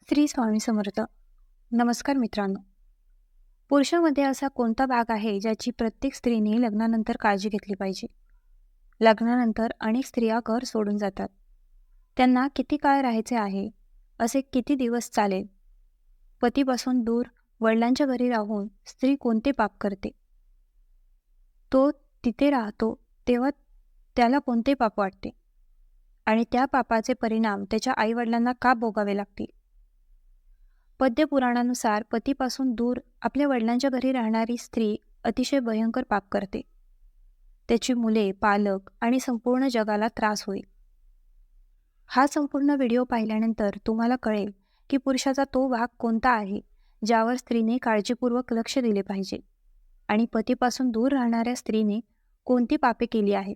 श्री स्वामी समर्थ. नमस्कार मित्रांनो. पुरुषामध्ये असा कोणता भाग आहे ज्याची प्रत्येक स्त्रीने लग्नानंतर काळजी घेतली पाहिजे? लग्नानंतर अनेक स्त्रिया घर सोडून जातात. त्यांना किती काळ राहायचे आहे? असे किती दिवस चालेल? पतीपासून दूर वडिलांच्या घरी राहून स्त्री कोणते पाप करते? तो तिथे राहतो तेव्हा त्याला कोणते पाप वाटते? आणि त्या पापाचे परिणाम त्याच्या आईवडिलांना का भोगावे लागतील? पद्यपुराणानुसार पतीपासून दूर आपल्या वडिलांच्या घरी राहणारी स्त्री अतिशय भयंकर पाप करते. त्याची मुले, पालक आणि संपूर्ण जगाला त्रास होईल. हा संपूर्ण व्हिडिओ पाहिल्यानंतर तुम्हाला कळेल की पुरुषाचा तो भाग कोणता आहे ज्यावर स्त्रीने काळजीपूर्वक लक्ष दिले पाहिजे आणि पतीपासून दूर राहणाऱ्या स्त्रीने कोणती पापे केली आहेत.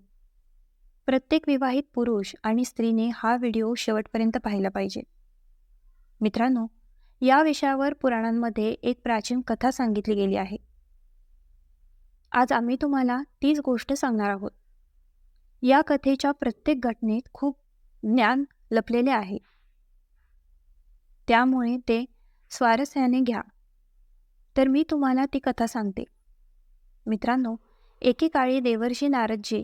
प्रत्येक विवाहित पुरुष आणि स्त्रीने हा व्हिडिओ शेवटपर्यंत पाहिला पाहिजे. मित्रांनो, या विषयावर पुराणांमध्ये एक प्राचीन कथा सांगितली गेली आहे. आज आम्ही तुम्हाला तीच गोष्ट सांगणार आहोत. या कथेच्या प्रत्येक घटनेत खूप ज्ञान लपलेले आहे, त्यामुळे ते स्वारस्याने घ्या. तर मी तुम्हाला ती कथा सांगते. मित्रांनो, एकेकाळी देवर्षी नारदजी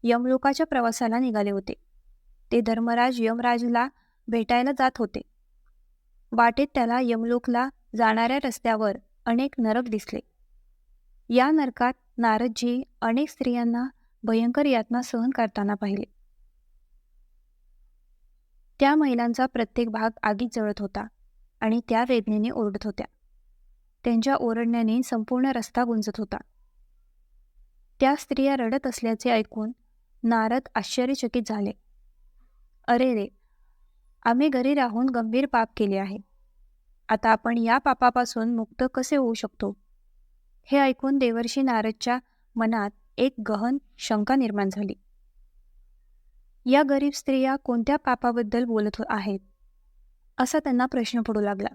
यमलोकाच्या प्रवासाला निघाले होते. ते धर्मराज यमराजला भेटायला जात होते. वाटेत त्याला यमलोकला जाणाऱ्या रस्त्यावर अनेक नरक दिसले. या नरकात नारदजी अनेक स्त्रियांना भयंकर यातना सहन करताना पाहिले. त्या महिलांचा प्रत्येक भाग आगीत जळत होता आणि त्या वेदनेने ओरडत होत्या. त्यांच्या ओरडण्याने संपूर्ण रस्ता गुंजत होता. त्या स्त्रिया रडत असल्याचे ऐकून नारद आश्चर्यचकित झाले. अरे रे, आम्ही घरी राहून गंभीर पाप केले आहे. आता आपण या पापापासून मुक्त कसे होऊ शकतो? हे ऐकून देवर्षी नारदच्या मनात एक गहन शंका निर्माण झाली. या गरीब स्त्रिया कोणत्या पापाबद्दल बोलत आहेत असा त्यांना प्रश्न पडू लागला.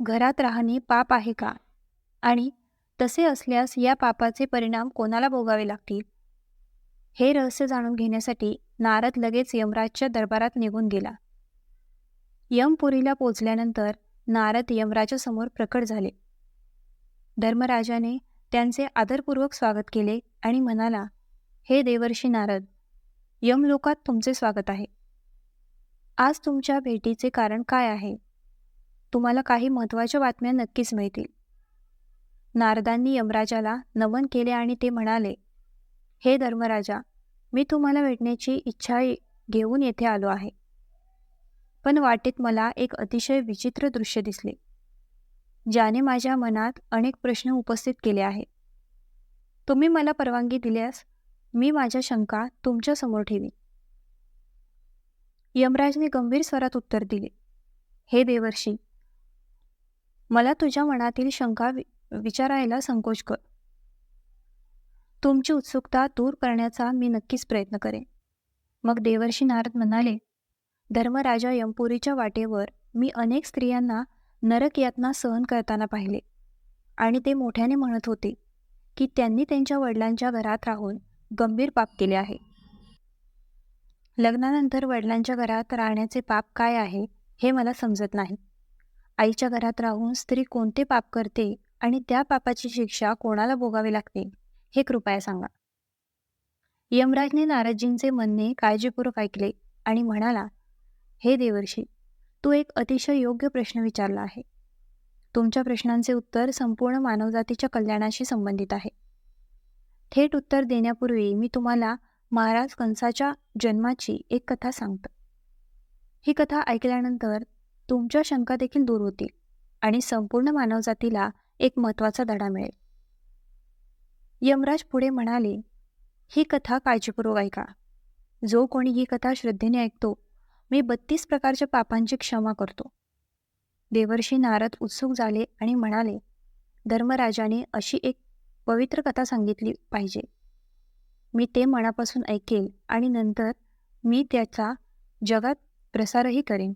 घरात राहणे पाप आहे का? आणि तसे असल्यास या पापाचे परिणाम कोणाला भोगावे लागतील? हे रहस्य जाणून घेण्यासाठी नारद लगेच यमराजच्या दरबारात निघून गेला. यमपुरीला पोचल्यानंतर नारद यमराजा समोर प्रकट झाले. धर्मराजाने त्यांचे आदरपूर्वक स्वागत केले आणि म्हणाला, हे देवर्षी नारद, यमलोकात तुमचे स्वागत आहे. आज तुमच्या भेटीचे कारण काय आहे? तुम्हाला काही महत्त्वाच्या बातम्या नक्कीच मिळतील. नारदांनी यमराजाला नमन केले आणि ते म्हणाले, हे धर्मराजा, मी तुम्हाला भेटण्याची इच्छा घेऊन येथे आलो आहे. पण वाटेत मला एक अतिशय विचित्र दृश्य दिसले, ज्याने माझ्या मनात अनेक प्रश्न उपस्थित केले आहेत. तुम्ही मला परवानगी दिल्यास मी माझ्या शंका तुमच्या समोर ठेवीन. यमराजने गंभीर स्वरात उत्तर दिले, हे देवर्षी, मला तुझ्या मनातील शंका विचारायला संकोच कर. तुमची उत्सुकता दूर करण्याचा मी नक्कीच प्रयत्न करेन. मग देवर्षी नारद म्हणाले, धर्मराजा, यमपुरीच्या वाटेवर मी अनेक स्त्रियांना नरक यातना सहन करताना पाहिले आणि ते मोठ्याने म्हणत होते की त्यांनी त्यांच्या वडिलांच्या घरात राहून गंभीर पाप केले आहे. लग्नानंतर वडिलांच्या घरात राहण्याचे पाप काय आहे हे मला समजत नाही. आईच्या घरात राहून स्त्री कोणते पाप करते आणि त्या पापाची शिक्षा कोणाला भोगावी लागते हे कृपया सांगा. यमराजने नारदजींचे म्हणणे काळजीपूर्वक ऐकले आणि म्हणाला, हे देवर्षी, तू एक अतिशय योग्य प्रश्न विचारला आहे. तुमच्या प्रश्नांचे उत्तर संपूर्ण मानवजातीच्या कल्याणाशी संबंधित आहे. थेट उत्तर देण्यापूर्वी मी तुम्हाला महाराज कंसाच्या जन्माची एक कथा सांगतो. ही कथा ऐकल्यानंतर तुमच्या शंका देखील दूर होतील आणि संपूर्ण मानवजातीला एक महत्त्वाचा धडा मिळेल. यमराज पुढे म्हणाले, ही कथा काळजीपूर्वक ऐका. जो कोणी ही कथा श्रद्धेने ऐकतो, मी 32 प्रकारच्या पापांची क्षमा करतो. देवर्षी नारद उत्सुक झाले आणि म्हणाले, धर्मराजाने अशी एक पवित्र कथा सांगितली पाहिजे. मी ते मनापासून ऐकेल आणि नंतर मी त्याचा जगात प्रसारही करेन.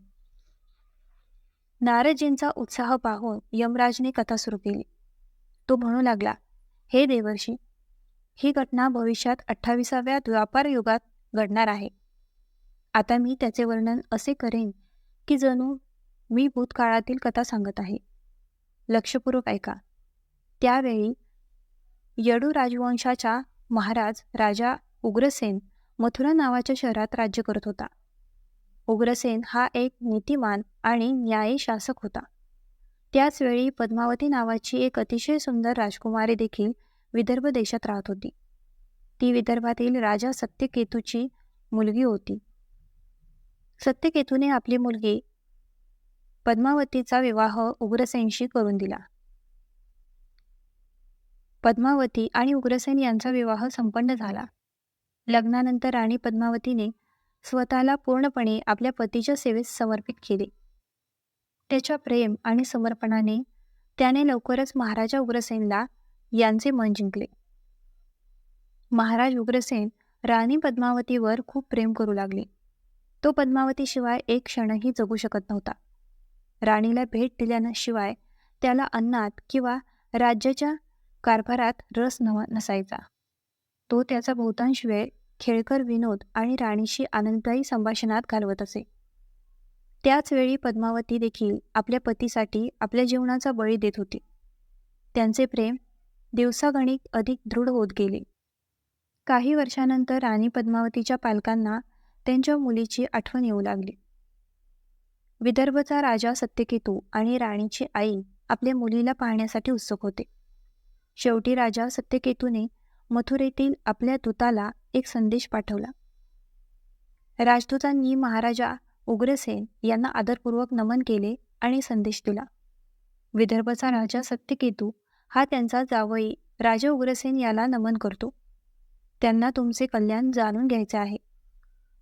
नारदजींचा उत्साह पाहून यमराजने कथा सुरू केली. तो म्हणू लागला, हे देवर्षी, ही घटना भविष्यात 28व्या द्वापार युगात घडणार आहे. आता मी त्याचे वर्णन असे करेन की जणू मी भूतकाळातील कथा सांगत आहे. लक्षपूर्वक ऐका. त्यावेळी यडू राजवंशाचा महाराज राजा उग्रसेन मथुरा नावाच्या शहरात राज्य करत होता. उग्रसेन हा एक नीतिमान आणि न्यायी शासक होता. त्याचवेळी पद्मावती नावाची एक अतिशय सुंदर राजकुमारी देखील विदर्भ देशात राहत होती. ती विदर्भातील राजा सत्यकेतूची मुलगी होती. सत्यकेतूने आपली मुलगी पद्मावतीचा विवाह उग्रसेनशी करून दिला. पद्मावती आणि उग्रसेन यांचा विवाह संपन्न झाला. लग्नानंतर राणी पद्मावतीने स्वतःला पूर्णपणे आपल्या पतीच्या सेवेत समर्पित केले. त्याच्या प्रेम आणि समर्पणाने त्याने लवकरच महाराजा उग्रसेनला यांचे मन जिंकले. महाराज उग्रसेन राणी पद्मावतीवर खूप प्रेम करू लागले. तो पद्मावतीशिवाय एक क्षणही जगू शकत नव्हता. राणीला भेट दिल्याशिवाय त्याला अन्नात किंवा राज्याच्या कारभारात रस नसायचा. तो त्याचा बहुतांश वेळ खेळकर विनोद आणि राणीशी आनंददायी संभाषणात घालवत असे. त्याचवेळी पद्मावती देखील आपल्या पतीसाठी आपल्या जीवनाचा बळी देत होती. त्यांचे प्रेम दिवसागणिक अधिक दृढ होत गेले. काही वर्षानंतर राणी पद्मावतीच्या पालकांना त्यांच्या मुलीची आठवण येऊ लागली. विदर्भचा राजा सत्यकेतू आणि राणीची आई आपल्या मुलीला पाहण्यासाठी उत्सुक होते. शेवटी राजा सत्यकेतूने मथुरेतील आपल्या दूताला एक संदेश पाठवला. राजदूतांनी महाराजा उग्रसेन यांना आदरपूर्वक नमन केले आणि संदेश दिला. विदर्भचा राजा सत्यकेतू हा त्यांचा जावई राजा उग्रसेन याला नमन करतो. त्यांना तुमचे कल्याण जाणून घ्यायचे आहे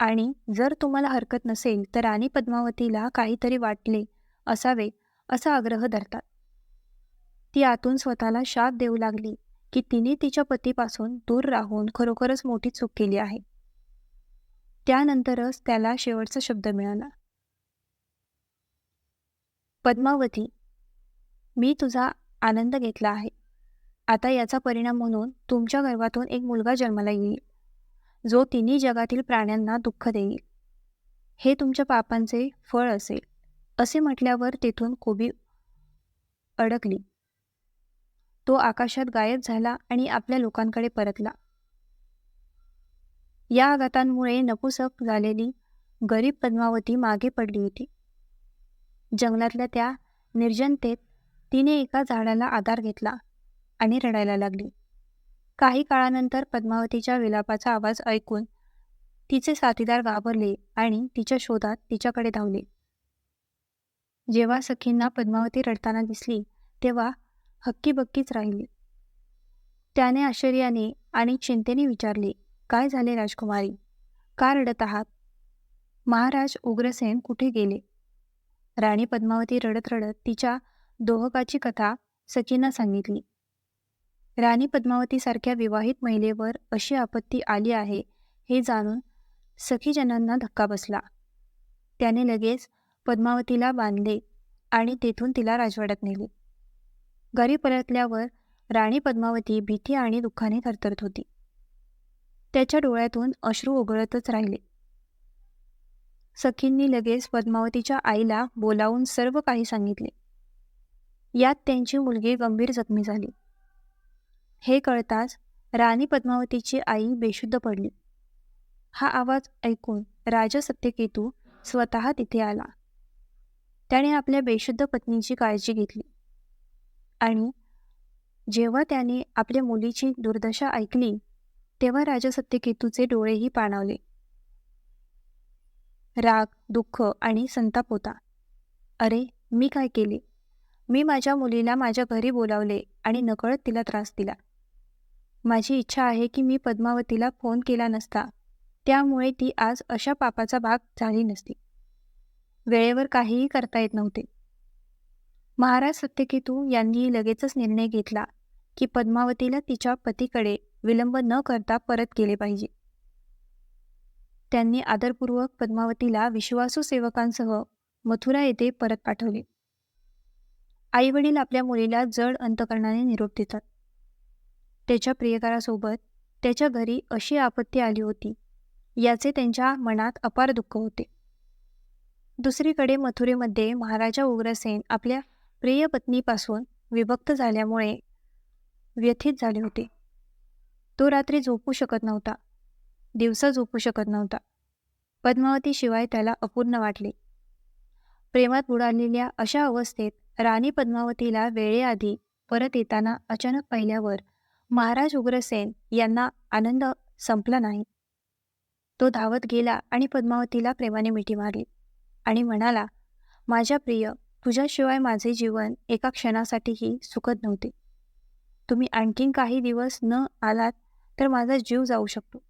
आणि जर तुम्हाला हरकत नसेल तर राणी पद्मावतीला काहीतरी वाटले असावे असा आग्रह धरतात. ती आतून स्वतःला शाप देऊ लागली की तिने तिच्या पतीपासून दूर राहून खरोखरच मोठी चूक केली आहे. त्यानंतरच त्याला शेवटचा शब्द मिळाला. पद्मावती, मी तुझा आनंद घेतला आहे. आता याचा परिणाम म्हणून तुमच्या गर्भातून एक मुलगा जन्माला येईल, जो तिन्ही जगातील प्राण्यांना दुःख देईल. हे तुमच्या पापांचे फळ असेल. असे म्हटल्यावर तेथून कोबी अडकली. तो आकाशात गायब झाला आणि आपल्या लोकांकडे परतला. या आघातांमुळे नपुसक झालेली गरीब पद्मावती मागे पडली होती. जंगलातल्या त्या निर्जनतेत तिने एका झाडाला आधार घेतला आणि रडायला लागली. काही काळानंतर पद्मावतीच्या विलापाचा आवाज ऐकून तिचे साथीदार घाबरले आणि तिच्या शोधात तिच्याकडे धावले. जेव्हा सखींना पद्मावती रडताना दिसली तेव्हा हक्कीबक्कीच राहिली. त्याने आश्चर्याने आणि चिंतेने विचारले, काय झाले राजकुमारी? का रडत आहात? महाराज उग्रसेन कुठे गेले? राणी पद्मावती रडत रडत तिच्या दोहकाची कथा सखींना सांगितली. राणी पद्मावतीसारख्या विवाहित महिलेवर अशी आपत्ती आली आहे हे जाणून सखीजनांना धक्का बसला. त्याने लगेच पद्मावतीला बांधले आणि तेथून तिला राजवाड्यात नेले. घरी परतल्यावर राणी पद्मावती भीती आणि दुःखाने थरथरत होती. त्याच्या डोळ्यातून अश्रू ओघळतच राहिले. सखींनी लगेच पद्मावतीच्या आईला बोलावून सर्व काही सांगितले. यात त्यांची मुलगी गंभीर जखमी झाली. हे कळताच राणी पद्मावतीची आई बेशुद्ध पडली. हा आवाज ऐकून राजा सत्यकेतू स्वतः तिथे आला. त्याने आपल्या बेशुद्ध पत्नीची काळजी घेतली आणि जेव्हा त्याने आपल्या मुलीची दुर्दशा ऐकली तेव्हा राजा सत्यकेतूचे डोळेही पाणावले. राग, दुःख आणि संताप होता. अरे, मी काय केले? मी माझ्या मुलीला माझ्या घरी बोलावले आणि नकळत तिला त्रास दिला. माझी इच्छा आहे की मी पद्मावतीला फोन केला नसता, त्यामुळे ती आज अशा पापाचा भाग झाली नसती. वेळेवर काहीही करता येत नव्हते. महाराज सत्यकेतू यांनी लगेचच निर्णय घेतला की पद्मावतीला तिच्या पतीकडे विलंब न करता परत केले पाहिजे. त्यांनी आदरपूर्वक पद्मावतीला विश्वासू सेवकांसह मथुरा येथे परत पाठवले. आईवडील आपल्या मुलीला जड अंतकरणाने निरोप देतात. त्याच्या प्रियकरासोबत त्याच्या घरी अशी आपत्ती आली होती याचे त्यांच्या मनात अपार दुःख होते. दुसरीकडे मथुरेमध्ये महाराजा उग्रसेन आपल्या प्रिय पत्नीपासून विभक्त झाल्यामुळे व्यथित झाले होते. तो रात्री झोपू शकत नव्हता, दिवसा झोपू शकत नव्हता. पद्मावतीशिवाय त्याला अपूर्ण वाटले. प्रेमात बुडालेल्या अशा अवस्थेत राणी पद्मावतीला वेळेआधी परत येताना अचानक पाहिल्यावर महाराज उग्रसेन यांना आनंद संपला नाही. तो धावत गेला आणि पद्मावतीला प्रेमाने मिठी मारली आणि म्हणाला, माझ्या प्रिय, तुझ्याशिवाय माझे जीवन एका क्षणासाठीही सुखद नव्हते. तुम्ही आणखीन काही दिवस न आलात तर माझा जीव जाऊ शकतो.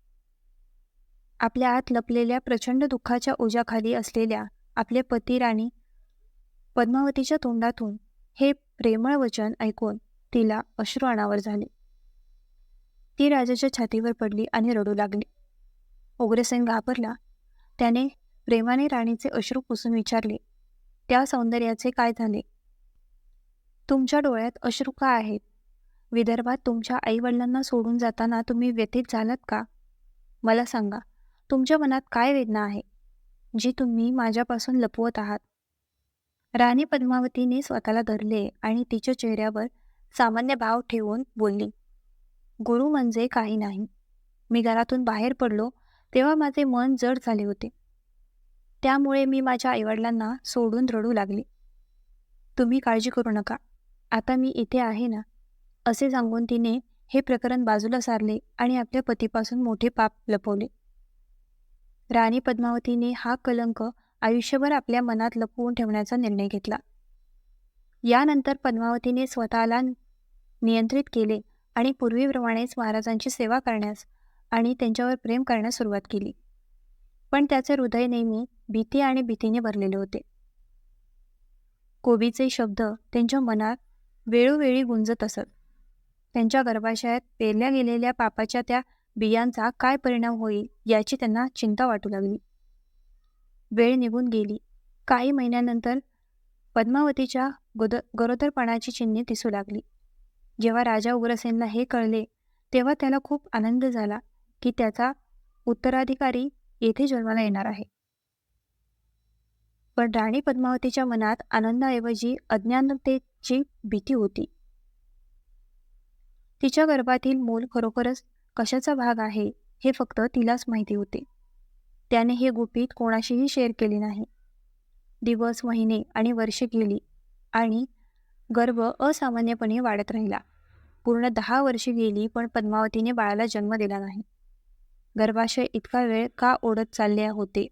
आपल्या आत लपलेल्या प्रचंड दुःखाच्या ओझ्याखाली असलेल्या आपले पती राणी पद्मावतीच्या तोंडातून हे प्रेमळ वचन ऐकून तिला अश्रू अनावर झाले. ती राजाच्या छातीवर पडली आणि रडू लागली. उग्रसेन घाबरला. त्याने प्रेमाने राणीचे अश्रू पुसून विचारले, त्या सौंदर्याचे काय झाले? तुमच्या डोळ्यात अश्रू का आहेत? विदर्भात तुमच्या आईवडिलांना सोडून जाताना तुम्ही व्यथित झालात का? मला सांगा, तुमच्या मनात काय वेदना आहे, जी तुम्ही माझ्यापासून लपवत आहात? राणी पद्मावतीने स्वतःला धरले आणि तिच्या चेहऱ्यावर सामान्य भाव ठेवून बोलली, गुरु म्हणजे काही नाही. मी घरातून बाहेर पडलो तेव्हा माझे मन जड झाले होते. त्यामुळे मी माझ्या आईवडिलांना सोडून रडू लागले. तुम्ही काळजी करू नका, आता मी इथे आहे ना, असे सांगून तिने हे प्रकरण बाजूला सारले आणि आपल्या पतीपासून मोठे पाप लपवले. राणी पद्मावतीने हा कलंक आयुष्यभर आपल्या मनात लपवून ठेवण्याचा निर्णय घेतला. यानंतर पद्मावतीने स्वतःला नियंत्रित केले आणि पूर्वीप्रमाणेच महाराजांची सेवा करण्यास आणि त्यांच्यावर प्रेम करण्यास सुरुवात केली. पण त्याचे हृदय नेहमी भीती आणि भीतीने भरलेले होते. कोबीचे शब्द त्यांच्या मनात वेळोवेळी गुंजत असत. त्यांच्या गर्भाशयात पेरल्या गेलेल्या पापाच्या त्या बियांचा काय परिणाम होईल याची त्यांना चिंता वाटू लागली. वेळ निघून गेली. काही महिन्यानंतर पद्मावतीच्या गरोदरपणाची चिन्हे दिसू लागली. जेव्हा राजा उग्रसेनला हे कळले तेव्हा त्याला खूप आनंद झाला की त्याचा उत्तराधिकारी येथे जन्माला येणार आहे. पण राणी पद्मावतीच्या मनात आनंदाऐवजी अज्ञानतेची भीती होती. तिच्या गर्भातील मूल खरोखरच कशाचा भाग आहे हे फक्त तिलाच माहिती होते. त्याने हे गुपित कोणाशीही शेअर केले नाही. दिवस, महिने आणि वर्षे गेली आणि गर्भ असामान्यपणे वाढत राहिला. पूर्ण 10 वर्षे गेली पण पद्मावतीने बाळाला जन्म दिला नाही. गर्भाशय इतका वेळ का ओढत चालले होते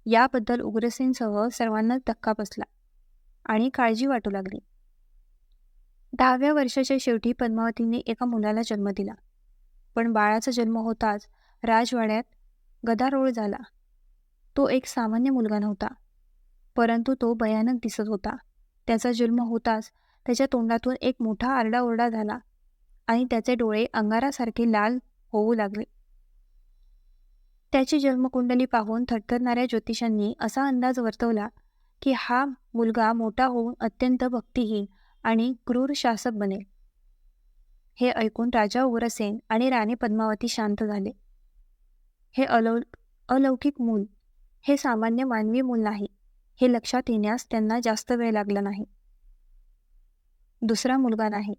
याबद्दल उग्रसेनसह सर्वांना धक्का बसला आणि काळजी वाटू लागली. 10व्या वर्षाच्या शेवटी पद्मावतीने एका मुलाला जन्म दिला. पण बाळाचा जन्म होताच राजवाड्यात गदारोळ झाला. तो एक सामान्य मुलगा नव्हता, परंतु तो भयानक दिसत होता. त्याचा जन्म होताच त्याच्या तोंडातून एक मोठा आरडाओरडा झाला आणि त्याचे डोळे अंगारासारखे लाल होऊ लागले. त्याची जन्मकुंडली पाहून थरथरणाऱ्या ज्योतिषांनी असा अंदाज वर्तवला की हा मुलगा मोठा होऊन अत्यंत भक्तिहीन आणि क्रूर शासक बनेल. हे ऐकून राजा उग्रसेन आणि राणी पद्मावती शांत झाले. हे अलौकिक मूल हे सामान्य मानवी मूल नाही हे लक्षात येण्यास त्यांना जास्त वेळ लागला नाही. दुसरा मुलगा नाही.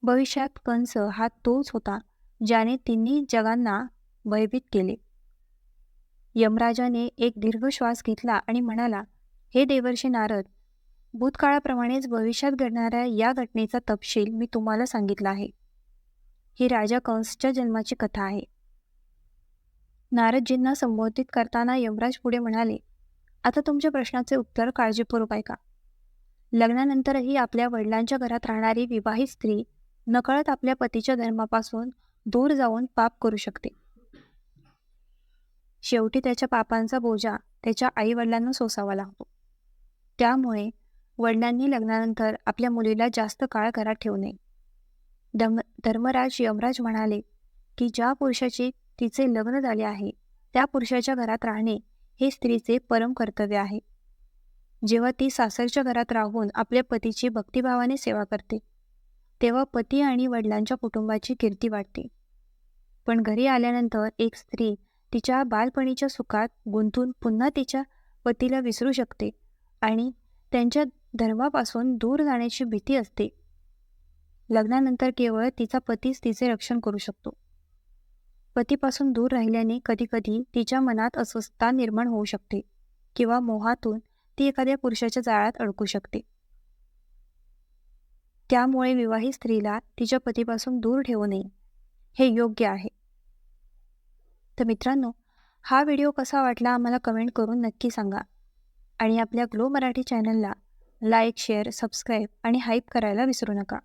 भविष्यात कंस हा तोच होता ज्याने तिन्ही जगांना भयभीत केले. यमराजाने एक दीर्घ श्वास घेतला आणि म्हणाला, हे देवर्षी नारद, भूतकाळाप्रमाणेच भविष्यात घडणाऱ्या या घटनेचा तपशील मी तुम्हाला सांगितला आहे. ही राजा कंसच्या जन्माची कथा आहे. नारदजींना संबोधित करताना यमराज पुढे म्हणाले, आता तुमच्या प्रश्नाचे उत्तर काळजीपूर्वक ऐका. लग्नानंतरही आपल्या वडिलांच्या घरात राहणारी विवाहित स्त्री नकळत आपल्या पतीच्या धर्मापासून दूर जाऊन पाप करू शकते. शेवटी त्याच्या पापांचा बोजा त्याच्या आई वडिलांना सोसावा लागतो. त्यामुळे वडिलांनी लग्नानंतर आपल्या मुलीला जास्त काळ घरात ठेवू नये. धर्मराज यमराज म्हणाले की ज्या पुरुषाची तिचे लग्न झाले आहे त्या पुरुषाच्या घरात राहणे हे स्त्रीचे परम कर्तव्य आहे. जेव्हा ती सासरच्या घरात राहून आपल्या पतीची भक्तिभावाने सेवा करते तेव्हा पती आणि वडिलांच्या कुटुंबाची कीर्ती वाढते. पण घरी आल्यानंतर एक स्त्री तिच्या बालपणीच्या सुखात गुंतून पुन्हा तिच्या पतीला विसरू शकते आणि त्यांच्या धर्मापासून दूर जाण्याची भीती असते. लग्नानंतर केवळ तिचा पतीच तिचे रक्षण करू शकतो. पतीपासून दूर राहिल्याने कधीकधी तिच्या मनात अस्वस्थता निर्माण होऊ शकते किंवा मोहातून ती एखाद्या पुरुषाच्या जाळ्यात अडकू शकते. त्यामुळे विवाहित स्त्रीला तिच्या पतीपासून दूर ठेवू नये, हे योग्य आहे. तर मित्रांनो, हा व्हिडिओ कसा वाटला आम्हाला कमेंट करून नक्की सांगा आणि आपल्या ग्लो मराठी चॅनलला लाईक, शेअर, सबस्क्राईब आणि हाईप करायला विसरू नका.